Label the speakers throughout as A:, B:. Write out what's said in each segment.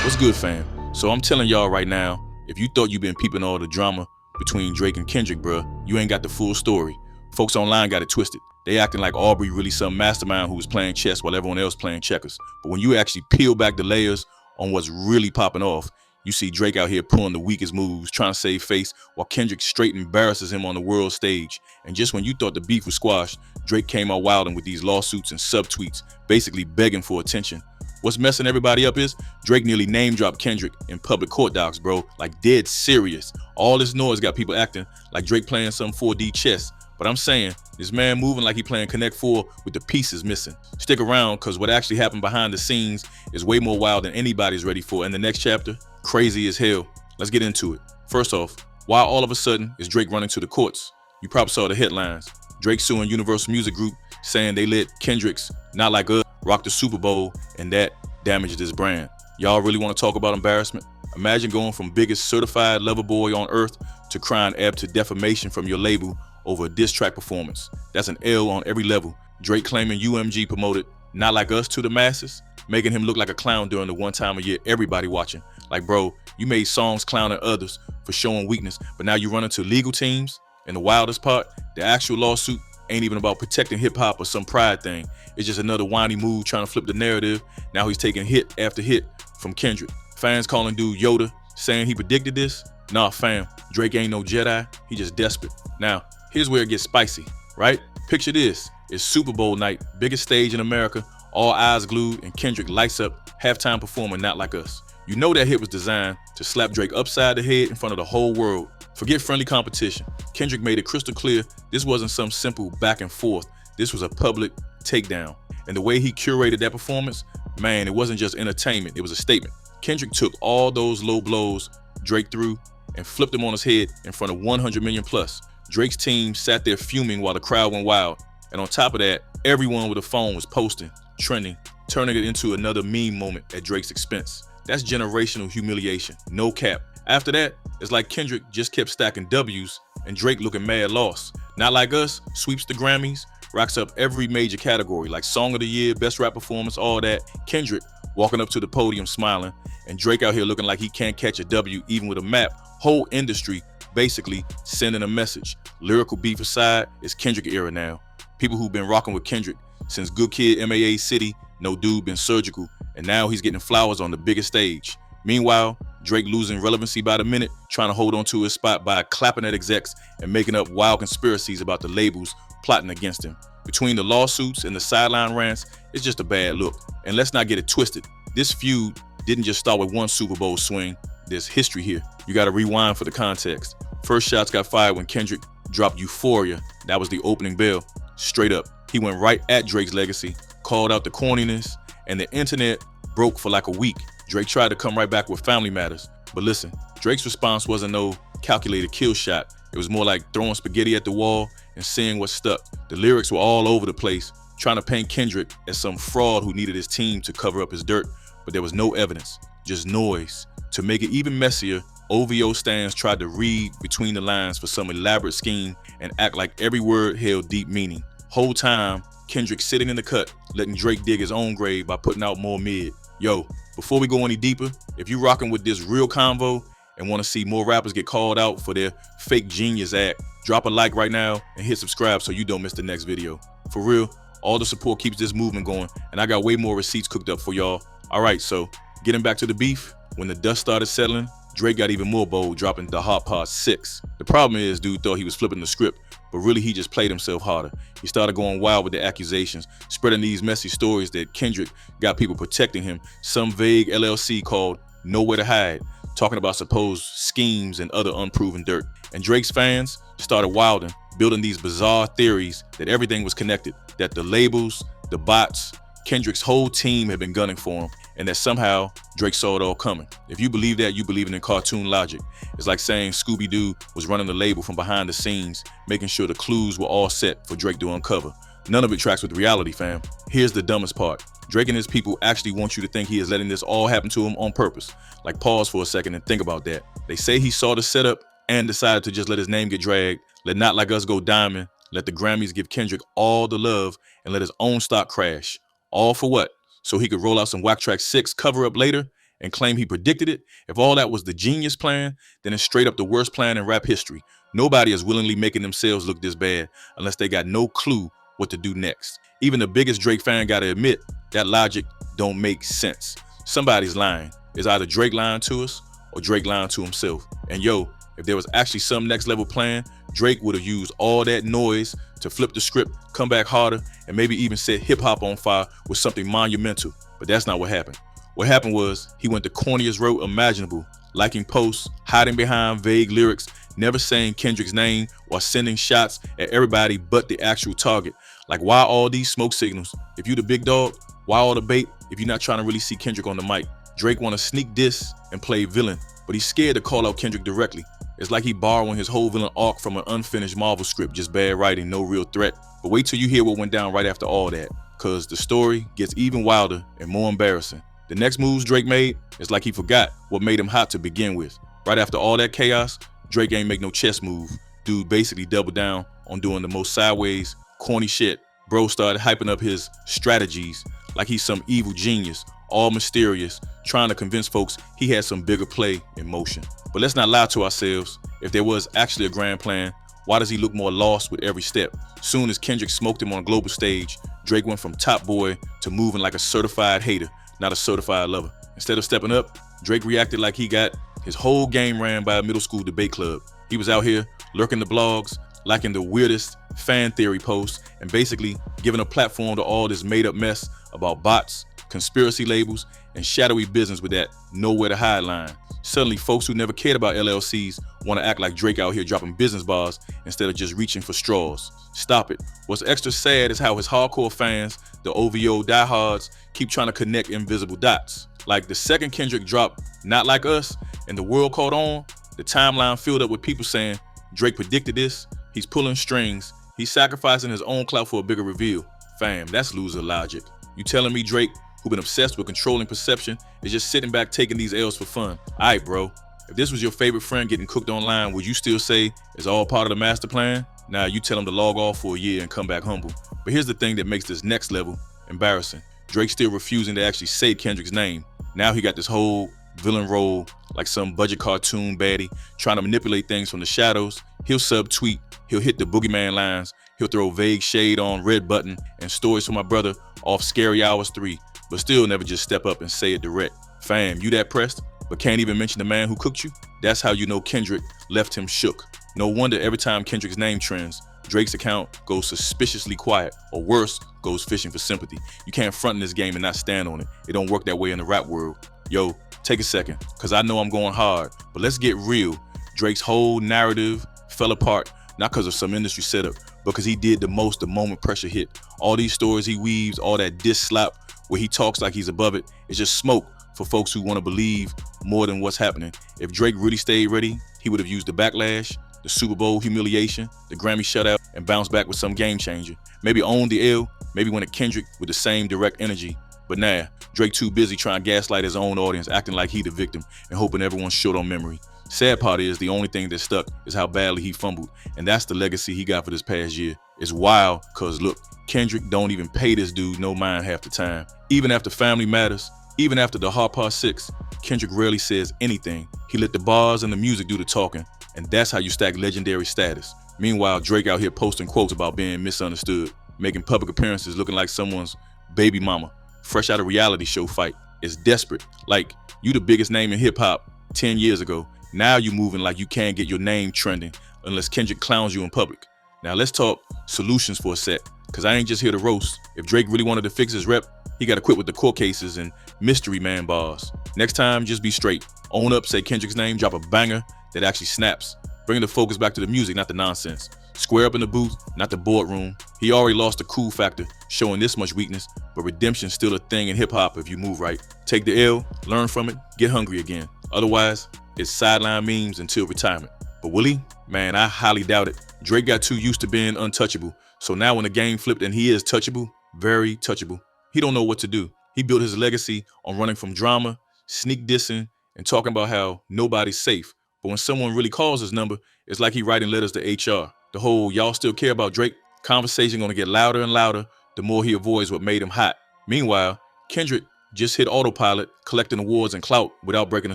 A: What's good, fam? So I'm telling y'all right now, if you thought you been peeping all the drama between Drake and Kendrick, bruh, you ain't got the full story. Folks online got it twisted. They acting like Aubrey really some mastermind who was playing chess while everyone else playing checkers. But when you actually peel back the layers on what's really popping off, you see Drake out here pulling the weakest moves, trying to save face, while Kendrick straight embarrasses him on the world stage. And just when you thought the beef was squashed, Drake came out wilding with these lawsuits and subtweets, basically begging for attention. What's messing everybody up is Drake nearly name-dropped Kendrick in public court docs, bro, like dead serious. All this noise got people acting like Drake playing some 4D chess. But I'm saying, this man moving like he playing Connect 4 with the pieces missing. Stick around, because what actually happened behind the scenes is way more wild than anybody's ready for. And the next chapter, crazy as hell. Let's get into it. First off, why all of a sudden is Drake running to the courts? You probably saw the headlines. Drake suing Universal Music Group, saying they let Kendrick's Not Like Us rock the Super Bowl, and that damaged his brand. Y'all really want to talk about embarrassment? Imagine going from biggest certified lover boy on earth to crying ebb to defamation from your label over a diss track performance. That's an L on every level. Drake claiming UMG promoted Not Like Us to the masses, making him look like a clown during the one time a year everybody watching. Like, bro, you made songs clowning others for showing weakness, but now you run into legal teams. And the wildest part, the actual lawsuit ain't even about protecting hip-hop or some pride thing. It's just another whiny move trying to flip the narrative. Now he's taking hit after hit from Kendrick. Fans calling dude Yoda, saying he predicted this. Nah, fam, Drake ain't no Jedi, he just desperate. Now, here's where it gets spicy, right? Picture this, it's Super Bowl night, biggest stage in America, all eyes glued, and Kendrick lights up, halftime performing Not Like Us. You know that hit was designed to slap Drake upside the head in front of the whole world. Forget friendly competition. Kendrick made it crystal clear this wasn't some simple back and forth. This was a public takedown. And the way he curated that performance, man, it wasn't just entertainment, it was a statement. Kendrick took all those low blows Drake threw and flipped them on his head in front of 100 million plus. Drake's team sat there fuming while the crowd went wild. And on top of that, everyone with a phone was posting, trending, turning it into another meme moment at Drake's expense. That's generational humiliation, no cap. After that, it's like Kendrick just kept stacking W's and Drake looking mad lost. Not Like Us sweeps the Grammys, racks up every major category like Song of the Year, Best Rap Performance, all that. Kendrick walking up to the podium smiling, and Drake out here looking like he can't catch a W even with a map. Whole industry basically sending a message. Lyrical beef aside, it's Kendrick era now. People who've been rocking with Kendrick since Good Kid MAA City, no dude been surgical, and now he's getting flowers on the biggest stage. Meanwhile, Drake losing relevancy by the minute, trying to hold on to his spot by clapping at execs and making up wild conspiracies about the labels plotting against him. Between the lawsuits and the sideline rants, it's just a bad look. And let's not get it twisted. This feud didn't just start with one Super Bowl swing. There's history here. You gotta rewind for the context. First shots got fired when Kendrick dropped Euphoria. That was the opening bell. Straight up. He went right at Drake's legacy, called out the corniness, and the internet broke for like a week. Drake tried to come right back with Family Matters. But listen, Drake's response wasn't no calculated kill shot. It was more like throwing spaghetti at the wall and seeing what stuck. The lyrics were all over the place, trying to paint Kendrick as some fraud who needed his team to cover up his dirt. But there was no evidence, just noise. To make it even messier, OVO stands tried to read between the lines for some elaborate scheme and act like every word held deep meaning. Whole time, Kendrick sitting in the cut, letting Drake dig his own grave by putting out more mid. Yo, before we go any deeper, if you rocking with this real convo and want to see more rappers get called out for their fake genius act, drop a like right now and hit subscribe so you don't miss the next video. For real, all the support keeps this movement going, and I got way more receipts cooked up for y'all. Alright, so getting back to the beef, when the dust started settling, Drake got even more bold, dropping the Hot Pot 6. The problem is, dude thought he was flipping the script, but really he just played himself harder. He started going wild with the accusations, spreading these messy stories that Kendrick got people protecting him, some vague LLC called Nowhere to Hide, talking about supposed schemes and other unproven dirt. And Drake's fans started wilding, building these bizarre theories that everything was connected, that the labels, the bots, Kendrick's whole team had been gunning for him, and that somehow Drake saw it all coming. If you believe that, you believe in cartoon logic. It's like saying Scooby-Doo was running the label from behind the scenes, making sure the clues were all set for Drake to uncover. None of it tracks with reality, fam. Here's the dumbest part. Drake and his people actually want you to think he is letting this all happen to him on purpose. Like, pause for a second and think about that. They say he saw the setup and decided to just let his name get dragged, let Not Like Us go diamond, let the Grammys give Kendrick all the love, and let his own stock crash. All for what? So he could roll out some Whack Track 6 cover-up later and claim he predicted it, if all that was the genius plan, then it's straight up the worst plan in rap history. Nobody is willingly making themselves look this bad unless they got no clue what to do next. Even the biggest Drake fan gotta admit that logic don't make sense. Somebody's lying. It's either Drake lying to us or Drake lying to himself. And yo, if there was actually some next level plan, Drake would have used all that noise to flip the script, come back harder, and maybe even set hip hop on fire with something monumental. But that's not what happened. What happened was he went the corniest route imaginable, liking posts, hiding behind vague lyrics, never saying Kendrick's name while sending shots at everybody but the actual target. Like, why all these smoke signals? If you the big dog, why all the bait if you're not trying to really see Kendrick on the mic? Drake want to sneak diss and play villain, but he's scared to call out Kendrick directly. It's like he borrowing his whole villain arc from an unfinished Marvel script, just bad writing, no real threat. But wait till you hear what went down right after all that, cause the story gets even wilder and more embarrassing. The next moves Drake made, it's like he forgot what made him hot to begin with. Right after all that chaos, Drake ain't make no chess move. Dude basically doubled down on doing the most sideways, corny shit. Bro started hyping up his strategies like he's some evil genius, all mysterious, trying to convince folks he had some bigger play in motion. But let's not lie to ourselves. If there was actually a grand plan, why does he look more lost with every step? Soon as Kendrick smoked him on a global stage, Drake went from top boy to moving like a certified hater, not a certified lover. Instead of stepping up, Drake reacted like he got his whole game ran by a middle school debate club. He was out here lurking the blogs, liking the weirdest fan theory posts, and basically giving a platform to all this made up mess about bots, conspiracy labels, and shadowy business with that nowhere to hide line. Suddenly, folks who never cared about LLCs want to act like Drake out here dropping business bars instead of just reaching for straws. Stop it. What's extra sad is how his hardcore fans, the OVO diehards, keep trying to connect invisible dots. Like the second Kendrick dropped Not Like Us and the world caught on, the timeline filled up with people saying, Drake predicted this, he's pulling strings, he's sacrificing his own clout for a bigger reveal. Fam, that's loser logic. You telling me Drake, who been obsessed with controlling perception, is just sitting back taking these L's for fun? Alright, bro. If this was your favorite friend getting cooked online, would you still say it's all part of the master plan? Nah, you tell him to log off for a year and come back humble. But here's the thing that makes this next level embarrassing. Drake's still refusing to actually say Kendrick's name. Now he got this whole villain role like some budget cartoon baddie trying to manipulate things from the shadows. He'll subtweet, he'll hit the boogeyman lines, he'll throw vague shade on Red Button and Stories for My Brother off Scary Hours 3, but still never just step up and say it direct. Fam, you that pressed, but can't even mention the man who cooked you? That's how you know Kendrick left him shook. No wonder every time Kendrick's name trends, Drake's account goes suspiciously quiet, or worse, goes fishing for sympathy. You can't front in this game and not stand on it. It don't work that way in the rap world. Yo, take a second, cause I know I'm going hard, but let's get real. Drake's whole narrative fell apart, not cause of some industry setup, but cause he did the most the moment pressure hit. All these stories he weaves, all that diss slap where he talks like he's above it, it's just smoke for folks who want to believe more than what's happening. If Drake really stayed ready, he would have used the backlash, the Super Bowl humiliation, the Grammy shutout, and bounced back with some game changer. Maybe own the L, maybe win a Kendrick with the same direct energy. But nah, Drake too busy trying to gaslight his own audience, acting like he the victim and hoping everyone's short on memory. Sad part is the only thing that stuck is how badly he fumbled, and that's the legacy he got for this past year. It's wild, cause look, Kendrick don't even pay this dude no mind half the time. Even after Family Matters, even after the Hard Part 6, Kendrick rarely says anything. He let the bars and the music do the talking, and that's how you stack legendary status. Meanwhile, Drake out here posting quotes about being misunderstood, making public appearances looking like someone's baby mama, fresh out of reality show fight. It's desperate. Like, you the biggest name in hip-hop 10 years ago. Now you moving like you can't get your name trending unless Kendrick clowns you in public. Now let's talk solutions for a sec, cause I ain't just here to roast. If Drake really wanted to fix his rep, he gotta quit with the court cases and mystery man bars. Next time, just be straight. Own up, say Kendrick's name, drop a banger that actually snaps. Bring the focus back to the music, not the nonsense. Square up in the booth, not the boardroom. He already lost the cool factor, showing this much weakness, but redemption's still a thing in hip-hop if you move right. Take the L, learn from it, get hungry again. Otherwise, it's sideline memes until retirement. But will he? Man, I highly doubt it. Drake got too used to being untouchable, so now when the game flipped and he is touchable, very touchable, he don't know what to do. He built his legacy on running from drama, sneak dissing, and talking about how nobody's safe. But when someone really calls his number, it's like he writing letters to HR. The whole y'all still care about Drake conversation gonna get louder and louder the more he avoids what made him hot. Meanwhile, Kendrick just hit autopilot, collecting awards and clout without breaking a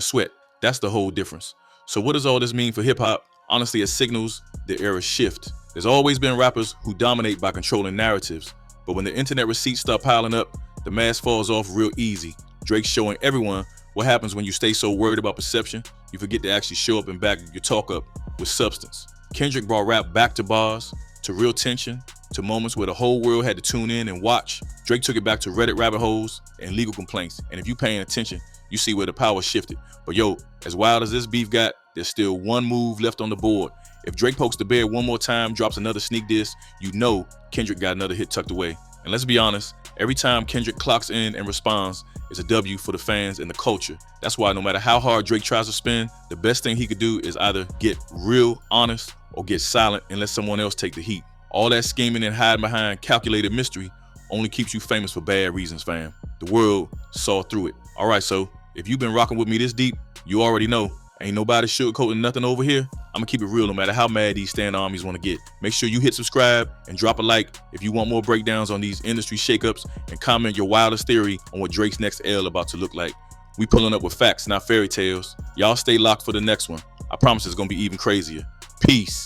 A: sweat. That's the whole difference. So what does all this mean for hip hop? Honestly, it signals the era shift. There's always been rappers who dominate by controlling narratives, but when the internet receipts start piling up, the mask falls off real easy. Drake's showing everyone what happens when you stay so worried about perception, you forget to actually show up and back your talk up with substance. Kendrick brought rap back to bars, to real tension, to moments where the whole world had to tune in and watch. Drake took it back to Reddit rabbit holes and legal complaints. And if you paying attention, you see where the power shifted. But yo, as wild as this beef got, there's still one move left on the board. If Drake pokes the bear one more time, drops another sneak diss, you know Kendrick got another hit tucked away. And let's be honest, every time Kendrick clocks in and responds, it's a W for the fans and the culture. That's why no matter how hard Drake tries to spin, the best thing he could do is either get real honest or get silent and let someone else take the heat. All that scheming and hiding behind calculated mystery only keeps you famous for bad reasons, fam. The world saw through it. All right, so if you've been rocking with me this deep, you already know ain't nobody sugarcoating nothing over here. I'm gonna keep it real no matter how mad these stand armies wanna get. Make sure you hit subscribe and drop a like if you want more breakdowns on these industry shakeups, and comment your wildest theory on what Drake's next L about to look like. We pulling up with facts, not fairy tales. Y'all stay locked for the next one. I promise it's gonna be even crazier. Peace.